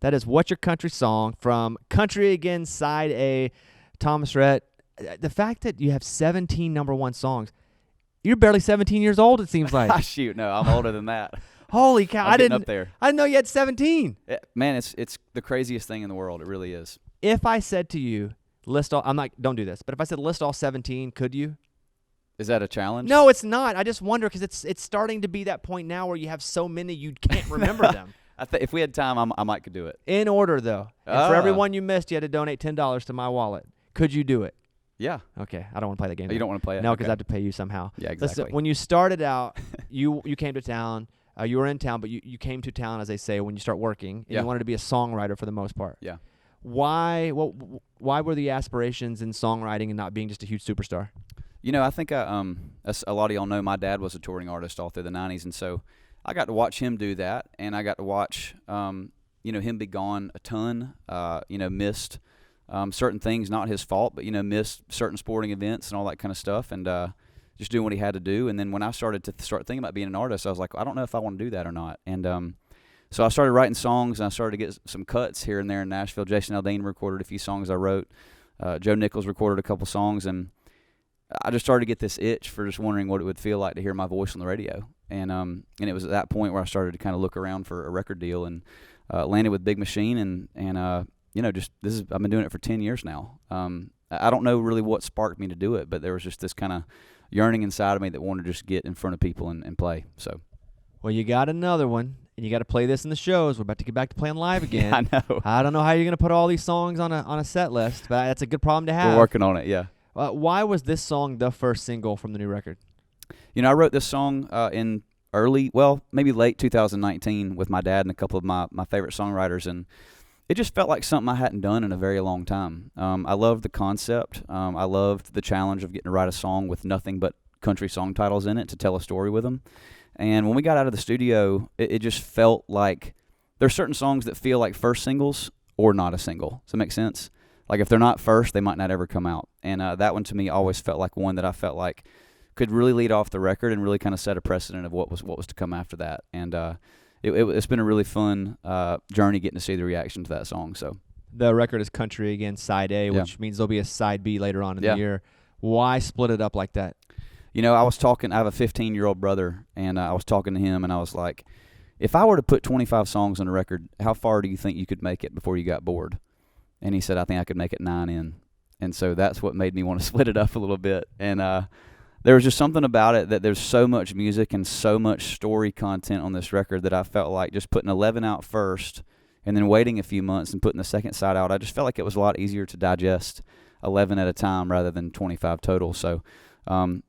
That is What's Your Country Song from Country Again, Side A. Thomas Rhett, the fact that you have 17 number one songs, you're barely 17 years old, it seems like. Shoot, no, I'm older than that. Holy cow. I didn't know you had 17. Man, it's the craziest thing in the world. It really is. If I said to you, don't do this, but if I said list all 17, could you? Is that a challenge? No, it's not. I just wonder because it's starting to be that point now where you have so many you can't remember them. If we had time, I might could do it. In order, though. And for every one you missed, you had to donate $10 to my wallet. Could you do it? Yeah. Okay, I don't want to play that game. You don't want to play it? No, because I have to pay you somehow. Yeah, exactly. Listen, when you started out, you came to town. You were in town, but you came to town, as they say, when you start working, and you wanted to be a songwriter for the most part. Yeah. Why were the aspirations in songwriting and not being just a huge superstar? I think as a lot of y'all know, my dad was a touring artist all through the 90s, and so I got to watch him do that, and I got to watch him be gone a ton, missed certain things, not his fault, but, missed certain sporting events and all that kind of stuff, and just doing what he had to do. And then when I started to thinking about being an artist, I was like, I don't know if I want to do that or not. And so I started writing songs, and I started to get some cuts here and there in Nashville. Jason Aldean recorded a few songs I wrote. Joe Nichols recorded a couple songs, and I just started to get this itch for just wondering what it would feel like to hear my voice on the radio. And it was at that point where I started to kind of look around for a record deal, and landed with Big Machine, and I've been doing it for 10 years now. I don't know really what sparked me to do it, but there was just this kind of yearning inside of me that wanted to just get in front of people and play. So, well, you got another one, and you got to play this in the shows. We're about to get back to playing live again. I know. I don't know how you're going to put all these songs on a set list, but that's a good problem to have. We're working on it, yeah. Why was this song the first single from the new record? I wrote this song in maybe late 2019 with my dad and a couple of my favorite songwriters, and it just felt like something I hadn't done in a very long time. I loved the concept. I loved the challenge of getting to write a song with nothing but country song titles in it to tell a story with them. And when we got out of the studio, it just felt like there's certain songs that feel like first singles or not a single. Does that make sense? Like if they're not first, they might not ever come out. And that one to me always felt like one that I felt like could really lead off the record and really kind of set a precedent of what was to come after that. And it's been a really fun journey getting to see the reaction to that song. So the record is Country Again, Side A, which means there'll be a Side B later on in the year. Why split it up like that? I have a 15-year-old brother, and I was talking to him, and I was like, if I were to put 25 songs on a record, how far do you think you could make it before you got bored? And he said, I think I could make it 9 in. And so that's what made me want to split it up a little bit. And there was just something about it that there's so much music and so much story content on this record that I felt like just putting 11 out first and then waiting a few months and putting the second side out, I just felt like it was a lot easier to digest 11 at a time rather than 25 total. So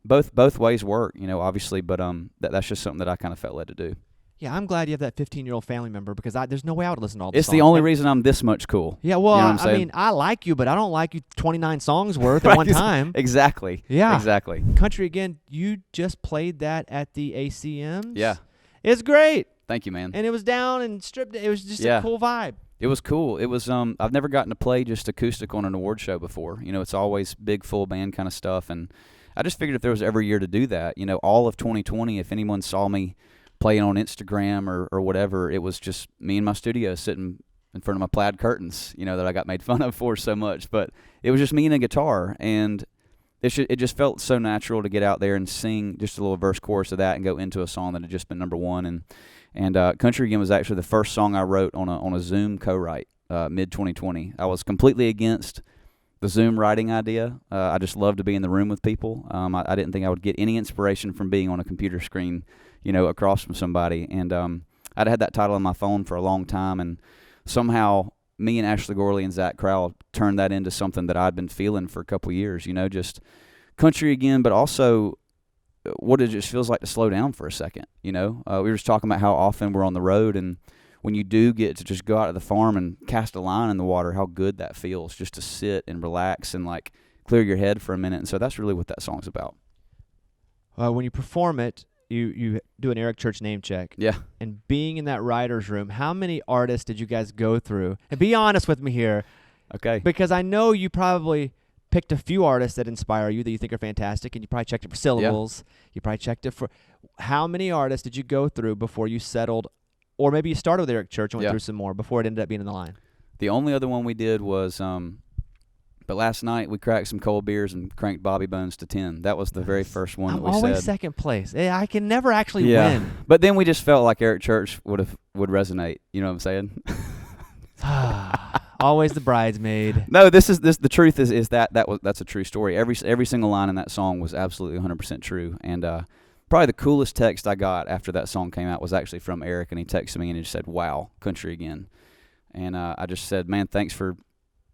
both ways work, obviously, but that's just something that I kind of felt led to do. Yeah, I'm glad you have that 15-year-old family member because there's no way I would listen to all this. It's the only reason I'm this much cool. Yeah, well, I mean, I like you, but I don't like you 29 songs worth at one time. Exactly. Yeah. Exactly. Country Again, you just played that at the ACMs? Yeah. It's great. Thank you, man. And it was down and stripped. It was just a cool vibe. It was cool. It was I've never gotten to play just acoustic on an award show before. It's always big full band kind of stuff, and I just figured if there was every year to do that, all of 2020, if anyone saw me playing on Instagram or whatever, it was just me in my studio sitting in front of my plaid curtains, that I got made fun of for so much. But it was just me and a guitar, and it just felt so natural to get out there and sing just a little verse chorus of that and go into a song that had just been number one. And Country Again was actually the first song I wrote on a Zoom co-write mid-2020. I was completely against the Zoom writing idea. I just loved to be in the room with people. I didn't think I would get any inspiration from being on a computer screen, across from somebody. And I'd had that title on my phone for a long time, and somehow me and Ashley Gorley and Zach Crowell turned that into something that I'd been feeling for a couple of years, just country again, but also what it just feels like to slow down for a second. We were just talking about how often we're on the road, and when you do get to just go out to the farm and cast a line in the water, how good that feels just to sit and relax and like clear your head for a minute. And so that's really what that song's about. When you perform it, you do an Eric Church name check. Yeah. And being in that writer's room, how many artists did you guys go through? And be honest with me here. Okay. Because I know you probably picked a few artists that inspire you that you think are fantastic, and you probably checked it for syllables. Yeah. You probably checked it for... How many artists did you go through before you settled Or maybe you started with Eric Church and went Yeah. through some more before it ended up being in the line. The only other one we did was, but last night we cracked some cold beers and cranked Bobby Bones to 10. That was the very first one I'm that we always said. second place. I can never actually Yeah. win. But then we just felt like Eric Church would resonate. You know what I'm saying? Always the bridesmaid. No, the truth is that's a true story. Every single line in that song was absolutely 100% true. And probably the coolest text I got after that song came out was actually from Eric, and he texted me and he just said, "Wow, country again." And I just said, "Man, thanks for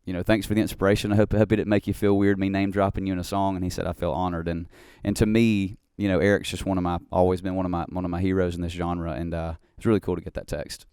the inspiration. I hope it didn't make you feel weird me name dropping you in a song." And he said, "I feel honored." And to me, Eric's just always been one of my heroes in this genre, and it's really cool to get that text.